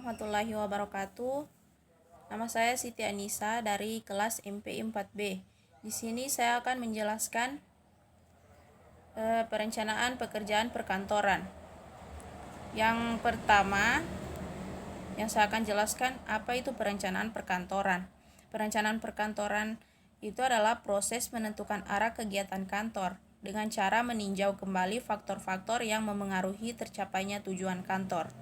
warahmatullahi wabarakatuh. Nama saya Siti Anissa dari kelas MPI 4B. Di sini saya akan menjelaskan perencanaan pekerjaan perkantoran. Yang pertama, yang saya akan jelaskan apa itu perencanaan perkantoran. Perencanaan perkantoran itu adalah proses menentukan arah kegiatan kantor dengan cara meninjau kembali faktor-faktor yang memengaruhi tercapainya tujuan kantor.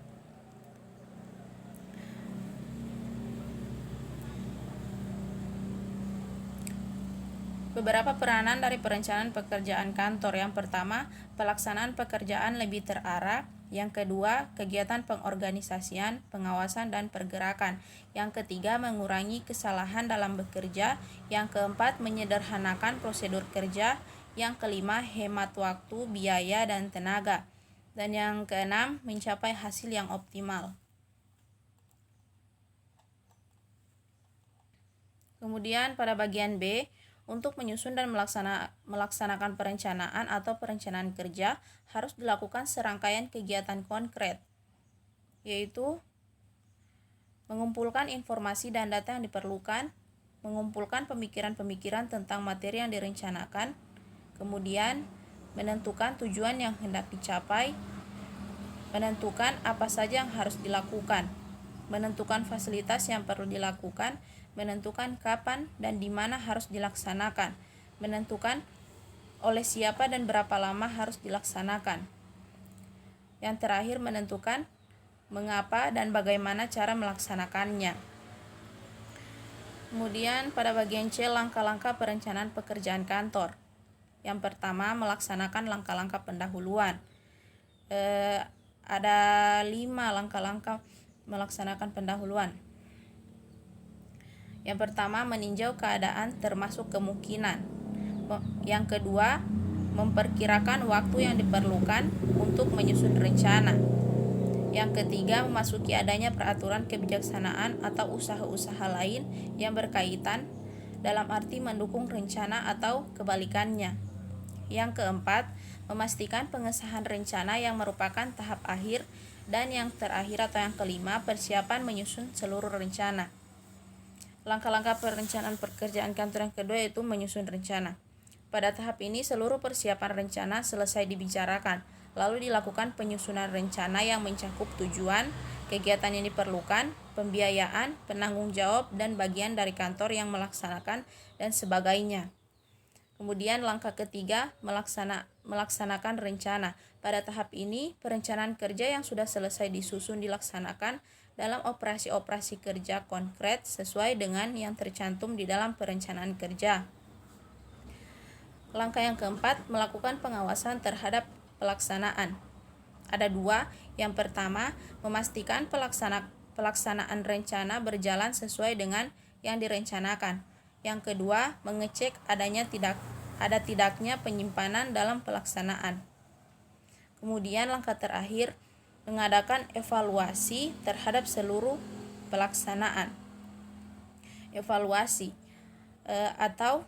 Beberapa peranan dari perencanaan pekerjaan kantor. Yang pertama, pelaksanaan pekerjaan lebih terarah. Yang kedua, kegiatan pengorganisasian, pengawasan, dan pergerakan. Yang ketiga, mengurangi kesalahan dalam bekerja. Yang keempat, menyederhanakan prosedur kerja. Yang kelima, hemat waktu, biaya, dan tenaga. Dan yang keenam, mencapai hasil yang optimal. Kemudian pada bagian B, untuk menyusun dan melaksanakan perencanaan atau perencanaan kerja harus dilakukan serangkaian kegiatan konkret, yaitu mengumpulkan informasi dan data yang diperlukan, mengumpulkan pemikiran-pemikiran tentang materi yang direncanakan, kemudian menentukan tujuan yang hendak dicapai, menentukan apa saja yang harus dilakukan, menentukan fasilitas yang perlu dilakukan, menentukan kapan dan di mana harus dilaksanakan, menentukan oleh siapa dan berapa lama harus dilaksanakan. Yang terakhir, menentukan mengapa dan bagaimana cara melaksanakannya. Kemudian pada bagian C, langkah-langkah perencanaan pekerjaan kantor. Yang pertama, melaksanakan langkah-langkah pendahuluan. Ada 5 langkah-langkah melaksanakan pendahuluan. Yang pertama, meninjau keadaan termasuk kemungkinan. Yang kedua, memperkirakan waktu yang diperlukan untuk menyusun rencana. Yang ketiga, memasuki adanya peraturan kebijaksanaan atau usaha-usaha lain yang berkaitan dalam arti mendukung rencana atau kebalikannya. Yang keempat, memastikan pengesahan rencana yang merupakan tahap akhir. Dan yang terakhir atau yang kelima, persiapan menyusun seluruh rencana. Langkah-langkah perencanaan pekerjaan kantor yang kedua yaitu menyusun rencana. Pada tahap ini seluruh persiapan rencana selesai dibicarakan, lalu dilakukan penyusunan rencana yang mencakup tujuan, kegiatan yang diperlukan, pembiayaan, penanggung jawab, dan bagian dari kantor yang melaksanakan, dan sebagainya. Kemudian langkah ketiga, melaksanakan rencana. Pada tahap ini, perencanaan kerja yang sudah selesai disusun dilaksanakan dalam operasi-operasi kerja konkret sesuai dengan yang tercantum di dalam perencanaan kerja. Langkah yang keempat, melakukan pengawasan terhadap pelaksanaan. Ada 2. Yang pertama, memastikan pelaksanaan rencana berjalan sesuai dengan yang direncanakan. Yang kedua, mengecek tidaknya penyimpanan dalam pelaksanaan. Kemudian langkah terakhir, mengadakan evaluasi terhadap seluruh pelaksanaan. Evaluasi atau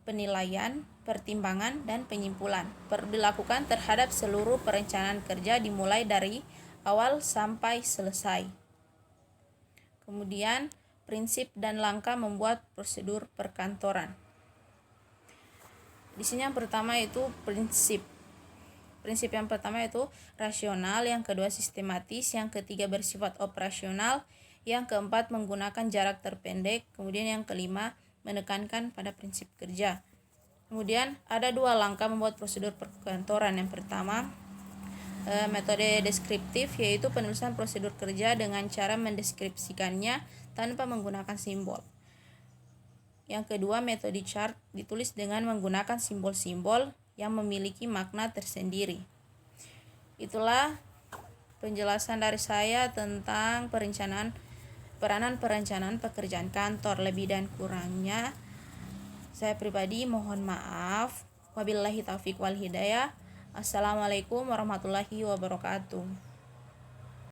penilaian, pertimbangan, dan penyimpulan perlu dilakukan terhadap seluruh perencanaan kerja dimulai dari awal sampai selesai. Kemudian prinsip dan langkah membuat prosedur perkantoran. Di sini yang pertama itu prinsip. Prinsip yang pertama itu rasional, yang kedua sistematis, yang ketiga bersifat operasional, yang keempat menggunakan jarak terpendek, kemudian yang kelima menekankan pada prinsip kerja. Kemudian ada 2 langkah membuat prosedur perkantoran. Yang pertama, metode deskriptif, yaitu penulisan prosedur kerja dengan cara mendeskripsikannya tanpa menggunakan simbol. Yang kedua, metode chart, ditulis dengan menggunakan simbol-simbol yang memiliki makna tersendiri. Itulah penjelasan dari saya tentang peranan perencanaan pekerjaan kantor. Lebih dan kurangnya saya pribadi mohon maaf. Wabillahi taufiq wal hidayah. Assalamualaikum warahmatullahi wabarakatuh.